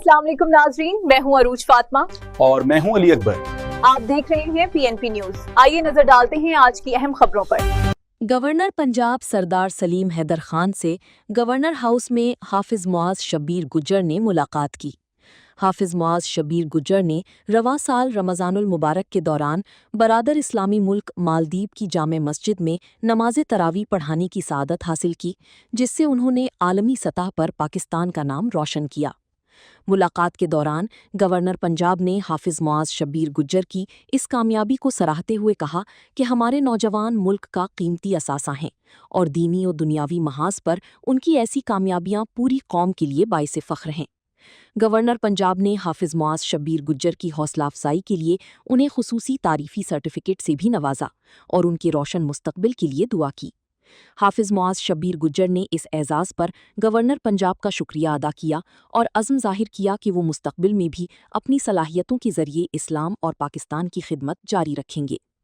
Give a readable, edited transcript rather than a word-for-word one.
अस्सलाम वालेकुम नाजरीन, मैं हूं अरूज फातिमा और मैं हूं अली अकबर। आप देख रहे हैं PNP न्यूज। आइए नजर डालते हैं आज की अहम खबरों पर। गवर्नर पंजाब सरदार सलीम हैदर खान से गवर्नर हाउस में हाफिज मुआज शब्बीर गुज्जर ने मुलाकात की। हाफिज मुआज शब्बीर गुज्जर ने रवां साल रमज़ानुल मुबारक के दौरान बरादर इस्लामी मुल्क मालदीव की जामे मस्जिद में नमाज तरावी पढ़ाने की सआदत हासिल की, जिससे उन्होंने आलमी सतह पर पाकिस्तान का नाम रोशन किया। मुलाकात के दौरान गवर्नर पंजाब ने हाफिज मुआज शब्बीर गुज्जर की इस कामयाबी को सराहते हुए कहा कि हमारे नौजवान मुल्क का कीमती असासा हैं और दीनी और दुनियावी महाज पर उनकी ऐसी कामयाबियां पूरी कौम के लिए बाइसे फ़ख्र हैं। गवर्नर पंजाब ने हाफिज मुआज शब्बीर गुज्जर की हौसला अफजाई के लिए उन्हें खुसूसी तारीफी सर्टिफिकेट से भी नवाजा और उनके रोशन मुस्तकबिल के लिए दुआ की। हाफिज मुआज शब्बीर गुज्जर ने इस एजाज़ पर गवर्नर पंजाब का शुक्रिया अदा किया और अज़्म ज़ाहिर किया कि वो मुस्तकबिल में भी अपनी सलाहियतों के ज़रिए इस्लाम और पाकिस्तान की खिदमत जारी रखेंगे।